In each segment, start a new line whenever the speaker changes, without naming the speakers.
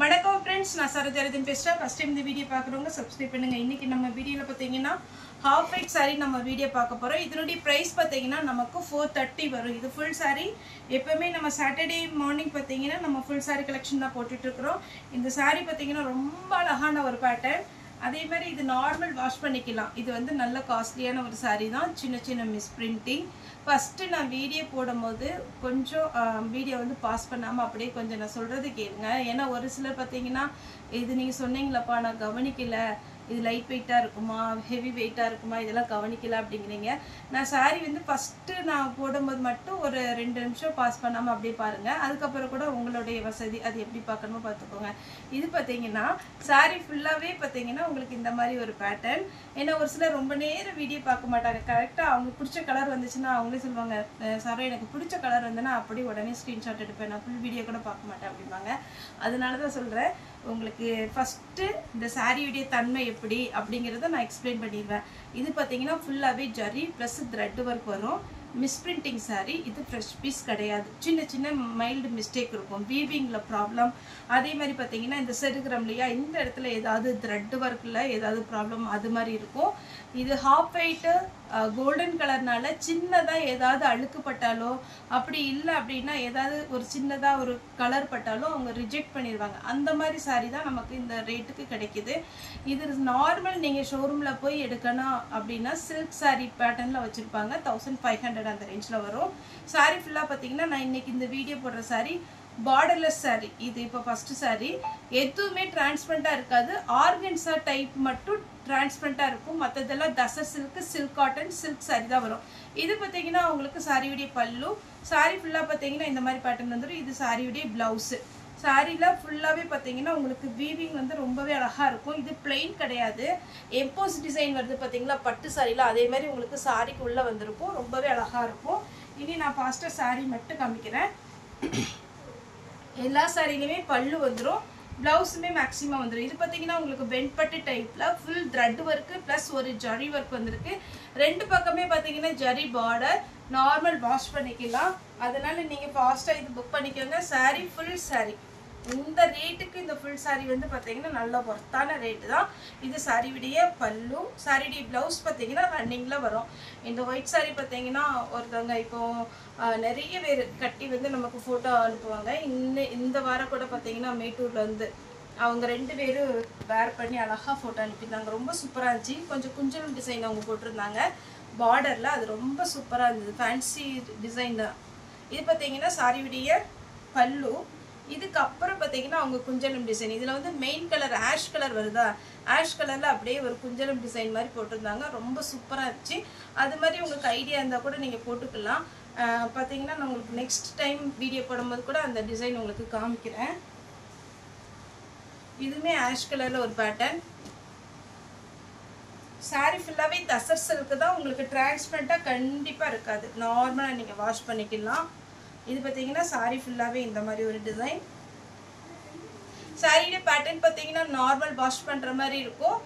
வணக்கம் फ्रेंड्स நான் சரோஜாரதின் பேசுறேன் ஃபர்ஸ்ட் டைம் இந்த வீடியோ பார்க்குறவங்க சப்ஸ்கிரைப் பண்ணுங்க இன்னைக்கு நம்ம வீடியோல பாத்தீங்கன்னா half weight saree நம்ம வீடியோ பார்க்க போறோம் இதனுடைய பிரைஸ் பாத்தீங்கன்னா நமக்கு 430 வரும் இது full saree எப்பவுமே நம்ம சாட்டர்டே மார்னிங் பாத்தீங்கன்னா நம்ம full saree கலெக்ஷன் தான் போட்டுட்டு இருக்கோம் இந்த saree பாத்தீங்கன்னா ரொம்ப அழகான ஒரு பேட்டர்ன் அதே மாதிரி இது நார்மல் வாஷ் பண்ணிக்கலாம் இது வந்து நல்ல காஸ்ட்லியான ஒரு saree தான் சின்ன சின்ன மிஸ் பிரிண்டிங் ஃபர்ஸ்ட் நான் வீடியோ போடும்போது கொஞ்சம் வீடியோ வந்து பாஸ் பண்ணாம அப்படியே கொஞ்சம் நான் சொல்றது கேளுங்க ஏன்னா ஒரு சிலர் பாத்தீங்கன்னா இது நீங்க சொன்னீங்களப்பா நான் கவனிக்கல இது லைட் வெயிட்டா இருக்குமா ஹெவி வெயிட்டா இருக்குமா இதெல்லாம் கவனிக்கல அப்படிங்கறீங்க நான் saree வந்து ஃபர்ஸ்ட் நான் போடும்போது மட்டும் ஒரு 2 நிமிஷம் பாஸ் பண்ணாம அப்படியே பாருங்க அதுக்கு அப்புறம் கூட உங்களுடைய வசதி அது எப்படி பார்க்கணுமோ பாத்துக்கோங்க இது பாத்தீங்கன்னா saree ஃபுல்லாவே பாத்தீங்கன்னா உங்களுக்கு இந்த மாதிரி ஒரு பேட்டர்ன் ஏன்னா ஒரு சிலர் ரொம்ப நேரம் வீடியோ பார்க்க மாட்டாங்க கரெக்ட்டா அவங்களுக்கு பிடிச்ச கலர் வந்துச்சுன்னா அவங்களே சொல்வாங்க சார் எனக்கு பிடிச்ச கலர் வந்தனா அப்படியே உடனே ஸ்கிரீன்ஷாட் எடுப்பேன் நான் ஃபுல் வீடியோ கூட பார்க்க மாட்டேன் அப்படிவாங்க அதனால தான் சொல்றேன் உங்களுக்கு ஃபர்ஸ்ட் இந்த சாரியுடைய தன்மை எப்படி அப்படிங்கறத நான் எக்ஸ்பிளைன் பண்ணிடுவேன் இது பாத்தீங்கன்னா ஃபுல்லாவே ஜரி பிளஸ் த்ரெட் வர்க் வரும் மிஸ்பிரிண்டிங் saree இது ஃப்ரெஷ் பீஸ் கிடையாது சின்ன சின்ன மைல்டு மிஸ்டேக் இருக்கும் வீவிங்ல ப்ராப்ளம் அதே மாதிரி பாத்தீங்கன்னா இந்த செருகுறம்லையா இந்த இடத்துல ஏதாவது த்ரெட் வர்க்ல ஏதாவது ப்ராப்ளம் அது மாதிரி இருக்கும் இது ஹாஃப் வெயிட் கோல்டன் கலர்னால சின்னதா ஏதாவது அழுக்கு பட்டாலோ அப்படி இல்ல அப்படினா ஏதாவது ஒரு சின்னதா ஒரு கலர் பட்டாலோ அவங்க ரிஜெக்ட் பண்ணிடுவாங்க அந்த மாதிரி saree தான் நமக்கு இந்த ரேட்டுக்கு கிடைக்குது இது நார்மல் நீங்க ஷோரூம்ல போய் எடுக்கணும் அப்படினா சில்க் saree பேட்டர்ன்ல வச்சிருப்பாங்க 1500 அந்த ரேஞ்ச்ல வரும் saree ஃபுல்லா பாத்தீங்கன்னா நான் இன்னைக்கு இந்த வீடியோ போடுற saree borderless saree இது இப்ப ஃபர்ஸ்ட் saree எதுவுமே டிரான்ஸ்பரண்டா இருக்காது ஆர்கன்ஸா டைப் மட்டும் டிரான்ஸ்பரண்டா இருக்கும் மத்ததெல்லாம் tussar silk silk cotton silk saree தான் வரும் இது பாத்தீங்கன்னா உங்களுக்கு சாரியுடைய பல்லு saree ஃபுல்லா பாத்தீங்கன்னா இந்த மாதிரி பேட்டர்ன் வந்துரும் இது சாரியுடைய பிளவுஸ் சாரில ஃபுல்லாவே பாத்தீங்கன்னா உங்களுக்கு வீவிங் வந்து ரொம்பவே அழகா இருக்கும் இது plain கிடையாது எம்போஸ் டிசைன் வருது பாத்தீங்களா பட்டு சாரில அதே மாதிரி உங்களுக்கு சாரிக்கு உள்ள வந்திருக்கும் ரொம்பவே அழகா இருக்கும் இனி நான் ஃபாஸ்டா saree மட்டும் காமிக்கிறேன் எல்லா சாரிலயுமே பல்லு வந்துரும் பிளவுஸ்மே மேக்ஸिमम வந்துரும் இது பாத்தீங்கன்னா உங்களுக்கு வெண்பட்டு டைப்ல ফুল த்ரெட் வர்க் பிளஸ் ஒரு ஜரி வர்க் வந்திருக்கு ரெண்டு பக்கமே பாத்தீங்கன்னா ஜரி பார்டர் நார்மல் வாஷ் பண்ணிக்கலாம் அதனால நீங்க ஃபாஸ்டா இது புக் பண்ணிக்கோங்க saree full saree இந்த ரேட்டுக்கு இந்த full saree வந்து பாத்தீங்கன்னா நல்ல வர்த்தான ரேட் தான் இது saree விடைய பல்லு saree டி பிளவுஸ் பாத்தீங்கன்னா ரன்னிங்ல வரும் இந்த ஒயிட் saree பாத்தீங்கன்னா ஒருத்தங்க இப்போ நிறைய பேர் கட்டி வந்து நமக்கு போட்டோ அனுப்புவாங்க இந்த வாரம் கூட பாத்தீங்கன்னா மேட்டூர்ல இருந்து அவங்க ரெண்டு பேரும் வேர் பண்ணி அழகா போட்டோ அனுப்பிட்டாங்க ரொம்ப சூப்பரா இருந்துச்சு கொஞ்சம் குஞ்சலம் டிசைன் அவங்க போட்டுருந்தாங்க பார்டர்ல அது ரொம்ப சூப்பரா இருந்தது ஃபேன்சி டிசைன் தான் இது பாத்தீங்கன்னா saree விடைய பல்லு இதுக்கு அப்புறம் பாத்தீங்கன்னா அவங்க குஞ்சலம் டிசைன் இதுல வந்து மெயின் கலர் ஆஷ் கலர் வருதா ஆஷ் கலர்ல அப்படியே ஒரு குஞ்சலம் டிசைன் மாதிரி போட்டுருந்தாங்க ரொம்ப சூப்பரா இருந்துச்சு அது மாதிரி உங்களுக்கு ஐடியா இருந்தா கூட நீங்க போட்டுக்கலாம் பாத்தீங்கன்னா நான் உங்களுக்கு நெக்ஸ்ட் டைம் வீடியோ போடும்போது கூட அந்த டிசைன் உங்களுக்கு காமிக்கிறேன் இதுமே ஆஷ் கலர்ல ஒரு பேட்டர்ன் saree ஃபுல்லாவே தசர் சில்க் தான் உங்களுக்கு டிரான்ஸ்பரண்டா கண்டிப்பா இருக்காது நார்மலா நீங்க வாஷ் பண்ணிக்கலாம் இது பாத்தீங்கன்னா saree ஃபுல்லாவே இந்த மாதிரி ஒரு டிசைன் சாரியோட பேட்டர்ன் பாத்தீங்கன்னா நார்மல் வாஷ் பண்ற மாதிரி இருக்கும்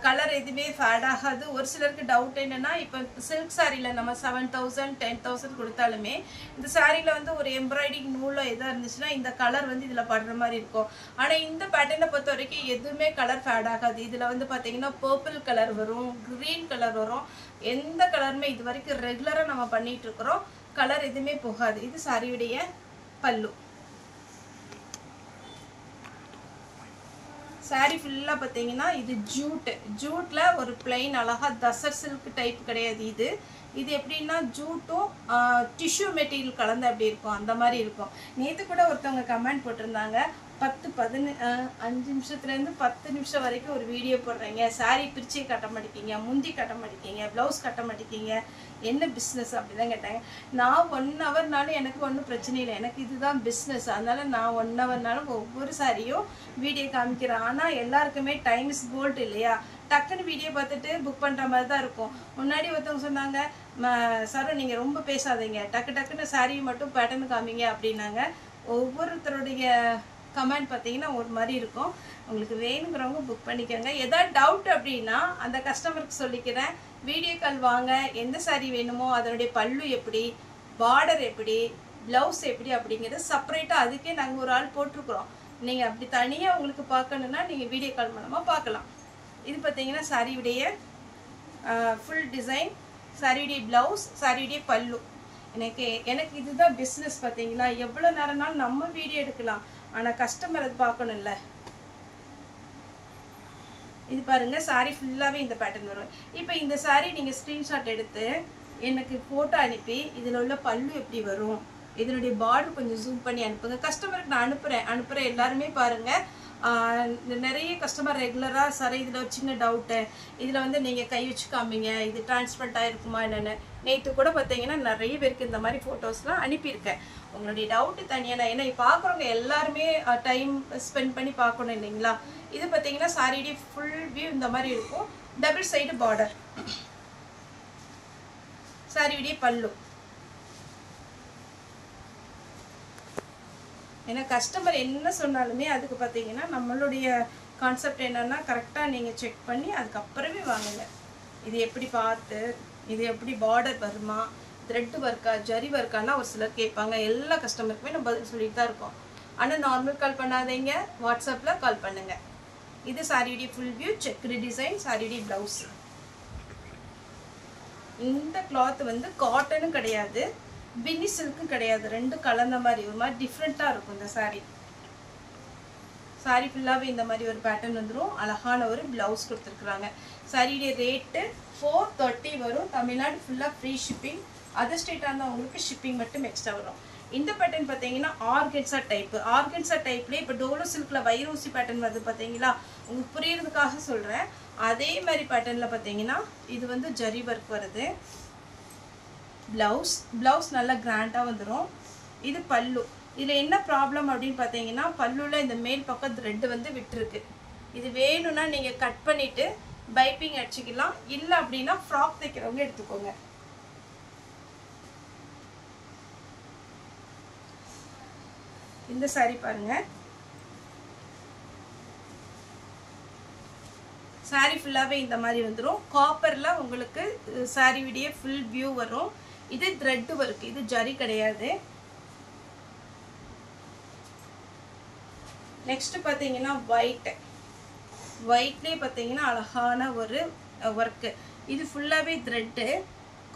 கலர் எதுமே ஃபேட் ஆகாது ஒரு சிலருக்கு டவுட் என்னன்னா இப்போ சில்க் சாரில நம்ம 7000 10000 கொடுத்தாலுமே இந்த சாரில வந்து ஒரு எம்ப்ராய்டிங் நூலோ ஏதா இருந்துச்சுன்னா இந்த கலர் வந்து இதுல படுற மாதிரி இருக்கும் ஆனா இந்த பேட்டர்னை பொறுத்த வரைக்கும் எதுவுமே கலர் ஃபேட் ஆகாது இதுல வந்து பாத்தீங்கன்னா பர்பிள் கலர் வரும் கிரீன் கலர் வரும் எந்த கலருமே இது வரைக்கும் ரெகுலரா நம்ம பண்ணிட்டு இருக்கோம் கலர் எதுவுமே போகாது இது சாரியுடைய பல்லு saree ஃபுல்லா பாத்தீங்கன்னா இது ஜூட்ல ஒரு plain அழகா தசர் சில்க் டைப் கிடையாது இது எப்படின்னா ஜூட்டும் டிஷ்யூ மெட்டீரியல் கலந்து அப்படி இருக்கும் அந்த மாதிரி இருக்கும் நேத்து கூட ஒருத்தவங்க கமெண்ட் போட்டிருந்தாங்க 5 நிமிஷத்துல இருந்து 10 நிமிஷம் வரைக்கும் ஒரு வீடியோ போடுறீங்க saree பிரிச்சு கட்ட மாட்டீங்க முந்தி கட்ட மாட்டீங்க பிளவுஸ் கட்ட மாட்டீங்க என்ன பிசினஸ் அப்படிதான் கேட்டாங்க நான் 1 ஹவர்னாலும் எனக்கு ஒன்றும் பிரச்சனை இல்லை எனக்கு இதுதான் பிசினஸ் அதனால நான் 1 ஹவர்னாலும் ஒவ்வொரு சாரியும் வீடியோ காமிக்கிறேன் ஆனா எல்லாருக்குமே டைம் இஸ் கோல்ட் இல்லையா டக்குன்னு வீடியோ பார்த்துட்டு புக் பண்ற மாதிரி தான் இருக்கும் முன்னாடி ஒருத்தவங்க சொன்னாங்க சார் நீங்க ரொம்ப பேசாதீங்க டக்குன்னு சாரி மட்டும் பேட்டர்ன் காமிங்க அப்படின்னாங்க ஒவ்வொருத்தருடைய கமெண்ட் பாத்தீங்கன்னா ஒரு மாதிரி இருக்கும் உங்களுக்கு வேணும்ங்கறவங்க புக் பண்ணிக்கங்க ஏதாவது டவுட் அப்படினா அந்த கஸ்டமருக்கு சொல்லிக்கிறேன் வீடியோ கால் வாங்க எந்த saree வேணுமோ அதனுடைய பல்லு எப்படி பார்டர் எப்படி blouse எப்படி அப்படிங்கறது செப்பரேட்டா அதுக்கே நாங்க ஒரு ஆள் போட்டுறோம் நீங்கள் அப்படி தனியாக உங்களுக்கு பார்க்கணுன்னா நீங்கள் வீடியோ கால் மூலமாக பார்க்கலாம். இது பார்த்தீங்கன்னா சாரியுடைய ஃபுல் டிசைன், சாரியுடைய ப்ளவுஸ், சாரியுடைய பல்லு. எனக்கு இதுதான் பிஸ்னஸ். பார்த்தீங்களா, எவ்வளோ நேரம்னாலும் நம்ம வீடியோ எடுக்கலாம், ஆனால் கஸ்டமர் அது பார்க்கணும்ல. இது பாருங்க, சாரி ஃபுல்லாகவே இந்த பேட்டர்ன் வரும். இப்போ இந்த சாரி நீங்கள் ஸ்க்ரீன்ஷாட் எடுத்து எனக்கு ஃபோட்டோ அனுப்பி இதில் உள்ள பல்லு எப்படி வரும், இதனுடைய பார்டர் கொஞ்சம் ஜூம் பண்ணி அனுப்புங்க. கஸ்டமருக்கு நான் அனுப்புகிறேன் எல்லாருமே பாருங்கள். நிறைய கஸ்டமர் ரெகுலராக சார் இதில் ஒரு சின்ன டவுட்டு, இதில் வந்து நீங்கள் கை வச்சு காமிங்க, இது டிரான்ஸ்பரண்ட்டாக இருக்குமா என்னென்னு. நேற்று கூட பார்த்தீங்கன்னா நிறைய பேருக்கு இந்த மாதிரி ஃபோட்டோஸ்லாம் அனுப்பியிருக்கேன். உங்களுடைய டவுட்டு தனியாக, ஏன்னா பார்க்குறவங்க எல்லாருமே டைம் ஸ்பெண்ட் பண்ணி பார்க்கணும் இல்லைங்களா. இது பார்த்தீங்கன்னா சாரியுடைய ஃபுல் வியூ இந்த மாதிரி இருக்கும். டபுள் சைடு பார்டர், சாரியுடைய பல்லு. ஏன்னா கஸ்டமர் என்ன சொன்னாலுமே அதுக்கு பார்த்தீங்கன்னா நம்மளுடைய கான்செப்ட் என்னன்னா கரெக்டாக நீங்கள் செக் பண்ணி அதுக்கப்புறமே வாங்குங்க. இது எப்படி பார்த்து, இது எப்படி பார்டர் வருமா, த்ரெட் ஒர்க்கா, ஜரி ஒர்க்கானா ஒரு சிலர் கேட்பாங்க. எல்லா கஸ்டமருக்குமே நம்ம பதில் சொல்லிட்டு தான் இருக்கோம். ஆனால் நார்மல் கால் பண்ணாதீங்க, வாட்ஸ்அப்பில் கால் பண்ணுங்கள். இது சாரியுடைய ஃபுல் வியூ, செக்குடு டிசைன், சாரியுடைய ப்ளவுஸ். இந்த கிளாத் வந்து காட்டனும் கிடையாது, பின்னி சில்க்கும் கிடையாது, ரெண்டும் கலந்த மாதிரி ஒரு மாதிரி டிஃப்ரெண்ட்டாக இருக்கும் இந்த சாரீ. சாரீ ஃபுல்லாகவே இந்த மாதிரி ஒரு பேட்டர்ன் வந்துடும். அழகான ஒரு ப்ளவுஸ் கொடுத்துருக்குறாங்க. சாரியுடைய ரேட்டு 430 வரும். தமிழ்நாடு ஃபுல்லாக ஃப்ரீ ஷிப்பிங். அதர் ஸ்டேட்டாக இருந்தால் உங்களுக்கு ஷிப்பிங் மட்டும் எக்ஸ்ட்ரா வரும். இந்த பேட்டர்ன் பார்த்தீங்கன்னா ஆர்கன்சா டைப்பு. ஆர்கன்சா டைப்லேயே இப்போ டோலோ சில்கில் வைரோசி பேட்டர்ன் வருது பார்த்தீங்களா, உங்களுக்கு புரியுறதுக்காக சொல்கிறேன். அதே மாதிரி பேட்டர்னில் பார்த்தீங்கன்னா இது வந்து ஜரி ஒர்க் வருது. ப்ளவுஸ் நல்லா கிராண்டாக வந்துடும். இது பல்லு. இதில் என்ன ப்ராப்ளம் அப்படின்னு பார்த்தீங்கன்னா பல்லுவில் இந்த மேல் பக்கம் த்ரெட்டு வந்து விட்டுருக்கு. இது வேணும்னா நீங்கள் கட் பண்ணிவிட்டு பைப்பிங் அடிச்சிக்கலாம், இல்லை அப்படின்னா ஃப்ராக் தைக்கிறவங்க எடுத்துக்கோங்க. இந்த சாரி பாருங்க, சாரி ஃபுல்லாகவே இந்த மாதிரி வந்துடும். காப்பரில் உங்களுக்கு சாரியுடைய ஃபுல் வியூ வரும். இது த்ரெட் ஒர்க், இது ஜரி கிடையாது. நெக்ஸ்ட் பார்த்தீங்கன்னா ஒயிட்லேயே பார்த்தீங்கன்னா அழகான ஒரு ஒர்க்கு. இது ஃபுல்லாகவே த்ரெட்டு,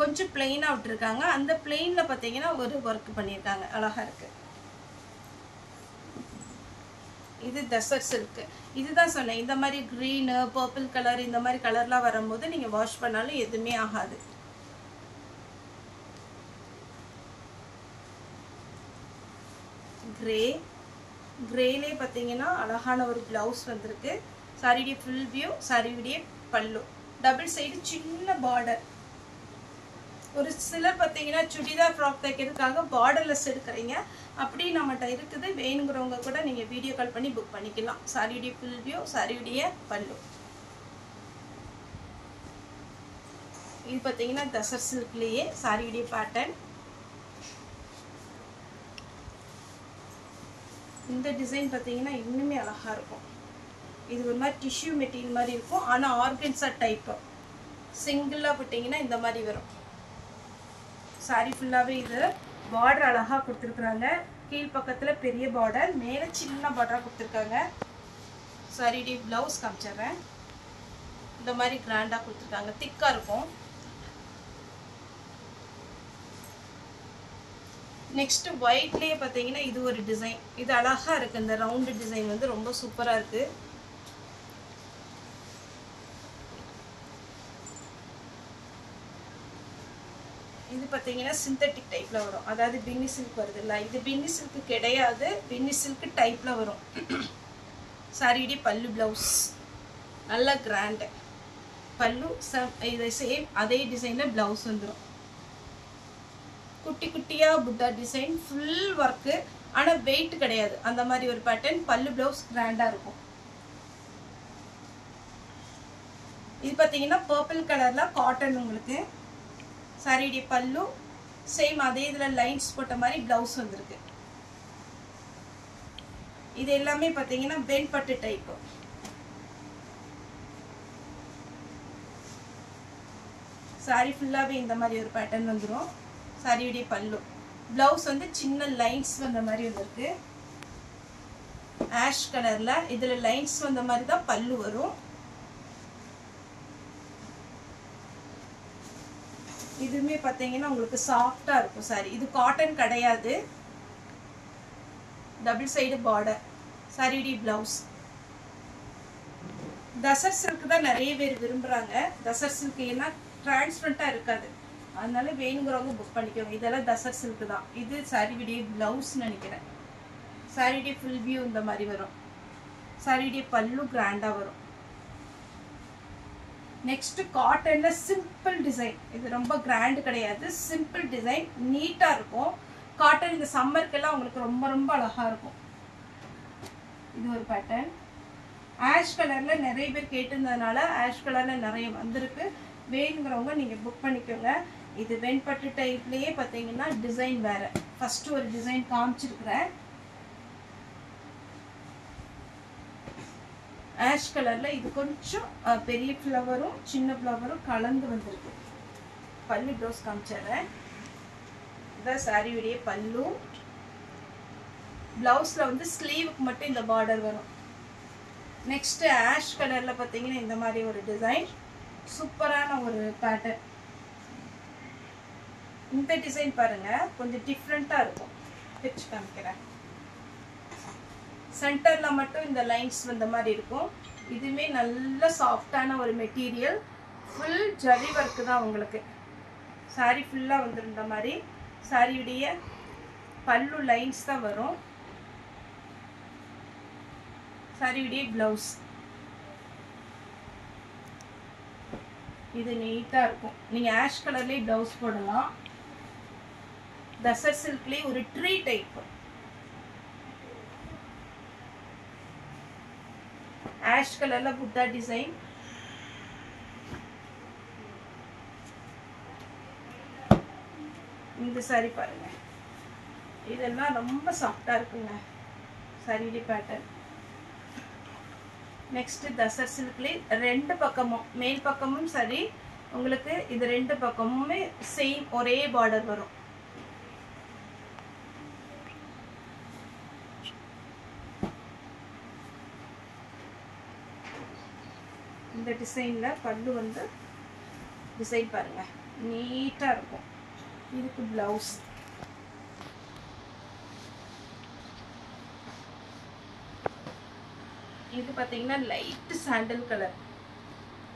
கொஞ்சம் பிளெயினாக விட்டுருக்காங்க. அந்த பிளெயினில் பார்த்தீங்கன்னா ஒரு ஒர்க் பண்ணியிருக்காங்க, அழகாக இருக்குது. இது டெசர்ட் சில்க்கு. இதுதான் சொன்னேன், இந்த மாதிரி க்ரீனு, பர்பிள் கலர், இந்த மாதிரி கலர்லாம் வரும்போது நீங்கள் வாஷ் பண்ணாலும் எதுவுமே ஆகாது. கிரேலே பார்த்தீங்கன்னா அழகான ஒரு ப்ளவுஸ் வந்திருக்கு. சாரியுடைய ஃபுல் வியூ, சாரியுடைய பல்லு, டபுள் சைடு சின்ன பார்டர். ஒரு சிலர் பார்த்தீங்கன்னா சுடிதார் ஃப்ராக் தைக்கிறதுக்காக பார்டர்லெஸ் எடுக்கிறீங்க, அப்படி நம்மகிட்ட இருக்குது. வேணுங்கிறவங்க கூட நீங்கள் வீடியோ கால் பண்ணி புக் பண்ணிக்கலாம். சாரியுடைய ஃபுல் வியூ, சாரியுடைய பல்லு. இது பார்த்தீங்கன்னா டெசர்ட் சில்க்லேயே சாரியுடைய பேட்டர்ன். இந்த டிசைன் பார்த்தீங்கன்னா இன்னுமே அழகாக இருக்கும். இது ஒரு மாதிரி டிஷ்யூ மெட்டீரியல் மாதிரி இருக்கும், ஆனால் ஆர்கன்சா டைப்பு. சிங்கிளாக போட்டிங்கன்னா இந்த மாதிரி வரும். சாரி ஃபுல்லாகவே இது பார்டர் அழகாக கொடுத்துருக்குறாங்க. கீழ் பக்கத்தில் பெரிய பார்டர், மேலே சின்ன பார்டராக கொடுத்துருக்காங்க. சாரியுடைய ப்ளவுஸ் காமிச்சிடுறேன். இந்த மாதிரி கிராண்டாக கொடுத்துருக்காங்க, திக்காக இருக்கும். நெக்ஸ்ட் ஒயிட்லேயே பார்த்தீங்கன்னா இது ஒரு டிசைன். இது அழகாக இருக்குது. இந்த ரவுண்டு டிசைன் வந்து ரொம்ப சூப்பராக இருக்குது. இது பார்த்தீங்கன்னா சிந்தட்டிக் டைப்பில் வரும், அதாவது பின்னி சில்க் வருது இல்லை, இது பின்னி சில்க்கு கிடையாது, பின்னி சில்க்கு டைப்பில் வரும். சாரியுடைய பல்லு, ப்ளவுஸ் நல்லா கிராண்டு. பல்லு இதை சேம் அதே டிசைனில் ப்ளவுஸ் வந்துடும். குட்டி குட்டியாக புட்டா டிசைன், ஃபுல் ஒர்க்கு, ஆனால் வெயிட் கிடையாது, அந்த மாதிரி ஒரு பேட்டர்ன். பல்லு ப்ளவுஸ் கிராண்டாக இருக்கும். இது பார்த்தீங்கன்னா பர்பிள் கலரில் காட்டன். உங்களுக்கு சாரியுடைய பல்லு சேம் அதே இதில் லைன்ஸ் போட்ட மாதிரி ப்ளவுஸ் வந்திருக்கு. இது எல்லாமே பார்த்தீங்கன்னா வெண்பட்டு டைப்பு. சாரி ஃபுல்லாகவே இந்த மாதிரி ஒரு பேட்டர்ன் வந்துடும். சாரியுடைய பல்லு, ப்ளவுஸ் வந்து சின்ன லைன்ஸ் வந்த மாதிரி வந்துருக்கு. ஆஷ் கலர்ல இதுல லைன்ஸ் வந்த மாதிரி தான் பல்லு வரும். இதுமே பாத்தீங்கன்னா உங்களுக்கு சாஃப்டா இருக்கும் சாரி. இது காட்டன் கிடையாது. Double side border. சாரிடி பிளவுஸ். தசர் சில்க் தான் நிறைய பேர் விரும்புறாங்க. தசர் சில்க் ஏன்னா டிரான்ஸ்பரண்டா இருக்காது, அதனால வேணுங்கிறவங்க புக் பண்ணிக்கோங்க. இதெல்லாம் தசர் சில்க் தான். இது சாரியுடைய பிளவுஸ் நினைக்கிறேன். சாரியுடைய ஃபுல் வியூ இந்த மாதிரி வரும். சாரியுடைய பல்லு கிராண்டா வரும். நெக்ஸ்ட் காட்டன்ல சிம்பிள் டிசைன். இது ரொம்ப கிராண்ட் கிடையாது, சிம்பிள் டிசைன், நீட்டா இருக்கும். காட்டன் இந்த சம்மருக்கெல்லாம் உங்களுக்கு ரொம்ப ரொம்ப அழகா இருக்கும். இது ஒரு பேட்டர்ன். ஆஷ் கலர்ல நிறைய பேர் கேட்டிருந்ததுனால ஆஷ் கலர்ல நிறைய வந்திருக்கு. வேணுங்கிறவங்க நீங்க புக் பண்ணிக்கோங்க. இது வெண்பட்டு டைப்லயே பாத்தீங்கன்னா டிசைன் வேற. ஃபர்ஸ்ட் ஒரு டிசைன் காமிச்சிருக்கிறேன். ஆஷ் கலர்ல இது கொஞ்சம் பெரிய ஃப்ளவரும் சின்ன ஃப்ளவரும் கலந்து வந்திருக்கு. பல்லு ப்ளவுஸ் காமிச்சிடுறேன். இதான் சாரியுடைய பல்லு. பிளவுஸ்ல வந்து ஸ்லீவுக்கு மட்டும் இந்த பார்டர் வரும். நெக்ஸ்ட் ஆஷ் கலர்ல பாத்தீங்கன்னா இந்த மாதிரி ஒரு டிசைன், சூப்பரான ஒரு பேட்டர்ன். இந்த டிசைன் பாருங்க, கொஞ்சம் டிஃப்ரெண்டா இருக்கும். பிச்சு காமிக்கிறேன். சென்டர்ல மட்டும் இந்த லைன்ஸ் வந்த மாதிரி இருக்கும். இதுமே நல்ல சாஃப்டான ஒரு மெட்டீரியல். ஃபுல் ஜரி ஒர்க் தான் உங்களுக்கு. சாரி ஃபுல்லா வந்துருந்த மாதிரி. சாரியுடைய பல்லு லைன்ஸ் தான் வரும். சாரியுடைய பிளவுஸ். இது நீட்டா இருக்கும். நீங்க ஆஷ் கலர்லயே பிளவுஸ் போடலாம். தசர் சில்க்லயே ஒரு ட்ரீ டைப். ஆஷ் கலர்ல புத்தா டிசைன். இந்த சாரி பாருங்க, இதெல்லாம் ரொம்ப சாஃப்டா இருக்குங்க. Sorry pattern. நெக்ஸ்ட் தசர் சில்க்ல ரெண்டு பக்கமும், மேல் பக்கமும் சரி உங்களுக்கு இது ரெண்டு பக்கமுமே சேம் ஒரே பார்டர் வரும். இந்த டிசைன்ல பல்லு வந்து டிசைன் பாருங்க, நீட்டா இருக்கும். இதுக்கு பிளவுஸ். இது பாத்தீங்கன்னா லைட் சாண்டல் கலர்,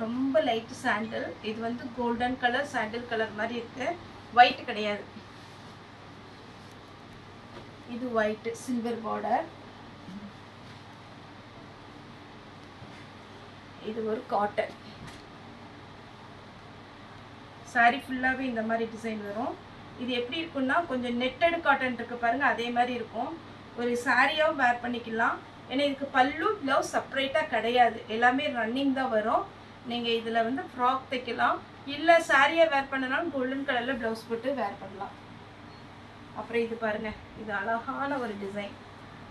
ரொம்ப லைட் சாண்டல். இது வந்து கோல்டன் கலர் சாண்டல் கலர் மாதிரி இருக்கு, ஒயிட் கிடையாது. இது ஒயிட் சில்வர் பார்டர். இது ஒரு காட்டன் சாரி. ஃபுல்லாவே இந்த மாதிரி டிசைன் வரும். இது எப்படி இருக்குன்னா கொஞ்சம் நெட்டட் காட்டன் இருக்கு பாருங்க, அதே மாதிரி இருக்கும். ஒரு சாரியாவும் வேர் பண்ணிக்கலாம். ஏன்னா இதுக்கு பல்லு பிளவுஸ் செப்பரேட்டா கிடையாது, எல்லாமே ரன்னிங் தான் வரும். நீங்க இதுல வந்து ஃப்ராக் தைக்கலாம், இல்ல சாரியா வேர் பண்ணனாலும் கோல்டன் கலர்ல பிளவுஸ் போட்டு வேர் பண்ணலாம். அப்புறம் இது பாருங்க, இது அழகான ஒரு டிசைன்.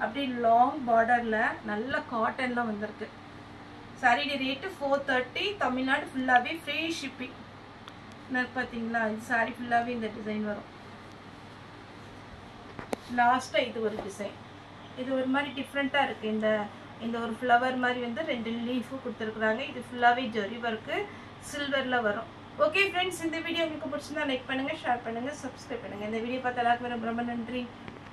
அப்படி லாங் பார்டர்ல நல்ல காட்டன்ல வந்திருக்கு. சாரியோட ரேட்டு 430. தமிழ்நாடு ஃபுல்லாவே ஃப்ரீ ஷிப்பிங். பாத்தீங்களா, இது சாரி ஃபுல்லாவே இந்த டிசைன் வரும். லாஸ்டா இது ஒரு டிசைன். இது ஒரு மாதிரி டிஃப்ரெண்டா இருக்கு. இந்த ஒரு ஃப்ளவர் மாதிரி வந்து ரெண்டு லீஃபும் கொடுத்துருக்குறாங்க. இது ஃபுல்லாவே ஜரி ஒர்க்கு சில்வர்ல வரும். ஓகே ஃப்ரெண்ட்ஸ், இந்த வீடியோ உங்களுக்கு பிடிச்சிருந்தா லைக் பண்ணுங்க, ஷேர் பண்ணுங்க, சப்ஸ்கிரைப் பண்ணுங்க. இந்த வீடியோ பார்த்த எல்லாருக்கும் ரொம்ப ரொம்ப நன்றி.